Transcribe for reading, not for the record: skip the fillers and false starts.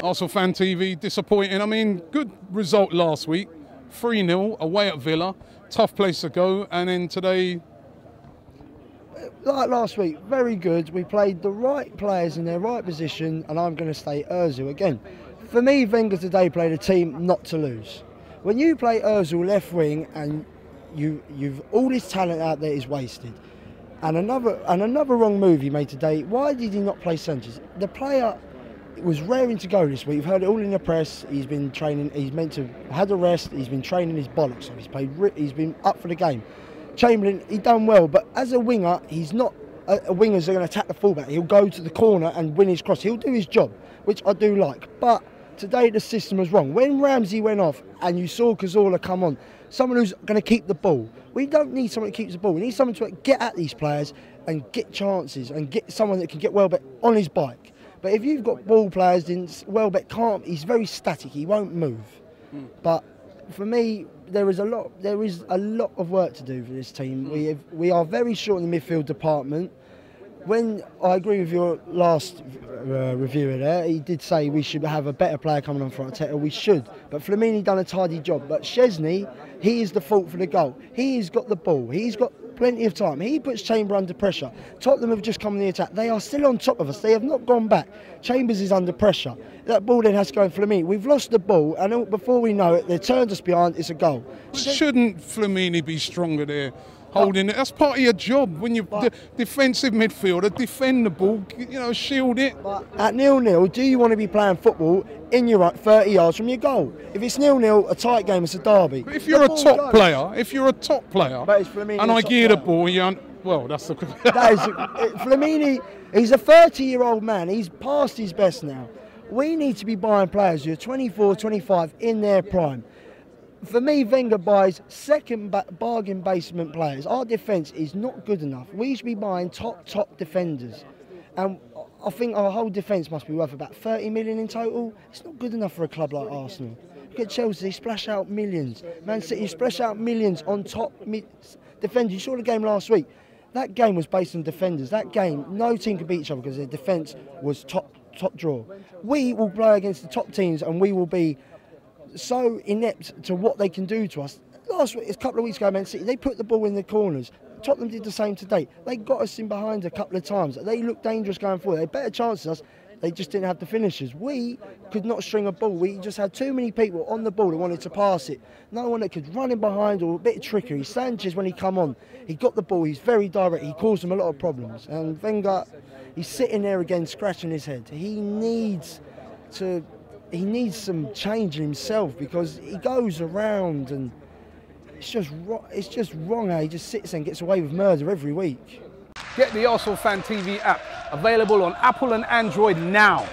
Arsenal Fan TV, disappointing. I mean, good result last week. 3-0 away at Villa. Tough place to go. And then today... Like last week, very good. We played the right players in their right position, and I'm going to stay Ozil again. For me, Wenger today played a team not to lose. When you play Ozil left wing and you've all this talent out there is wasted. And another wrong move he made today. Why did he not play Sanchez? The player was raring to go this week. We've heard it all in the press. He's been training. He's meant to have had a rest. He's been training his bollocks off. He's been up for the game. Chamberlain, he done well, but as a winger, he's not a winger who's going to attack the fullback. He'll go to the corner and win his cross. He'll do his job, which I do like. But today the system was wrong. When Ramsey went off and you saw Cazorla come on, someone who's going to keep the ball. We don't need someone who keeps the ball. We need someone to get at these players and get chances and get someone that can get Welbeck on his bike. But if you've got ball players, then Welbeck can't. He's very static. He won't move. But for me, there is a lot of work to do for this team. We are very short in the midfield department. When I agree with your last reviewer there, he did say we should have a better player coming on for Arteta. We should, but Flamini done a tidy job. But Szczesny, he is the fault for the goal. He's got the ball. He's got plenty of time. He puts Chamber under pressure. Tottenham have just come on the attack. They are still on top of us. They have not gone back. Chambers is under pressure. That ball then has to go in Flamini. We've lost the ball, and before we know it, they turned us behind. It's a goal. Shouldn't Flamini be stronger there? Holding it. That's part of your job when you're defensive midfielder. Defend the ball, shield it. But at 0-0, do you want to be playing football in your 30 yards from your goal? If it's 0-0, a tight game, it's a derby. But if you're a top player, but it's Flamini and I gear the ball, well, that's the. That is Flamini. He's a 30-year-old man. He's past his best now. We need to be buying players who are 24, 25 in their prime. For me, Wenger buys second bargain basement players. Our defence is not good enough. We should be buying top defenders. And I think our whole defence must be worth about 30 million in total. It's not good enough for a club like Arsenal. Look at Chelsea, they splash out millions. Man City splash out millions on top defenders. You saw the game last week. That game was based on defenders. That game, no team could beat each other because their defence was top draw. We will play against the top teams and we will be so inept to what they can do to us. Last week, a couple of weeks ago, Man City, they put the ball in the corners. Tottenham did the same today. They got us in behind a couple of times. They looked dangerous going forward. They had better chances than us. They just didn't have the finishers. We could not string a ball. We just had too many people on the ball that wanted to pass it. No one that could run in behind or a bit of trickery. Sanchez, when he come on, he got the ball. He's very direct. He caused them a lot of problems. And Wenger, he's sitting there again, scratching his head. He needs some change in himself because he goes around and it's just wrong how he just sits and gets away with murder every week. Get the Arsenal Fan TV app, available on Apple and Android now.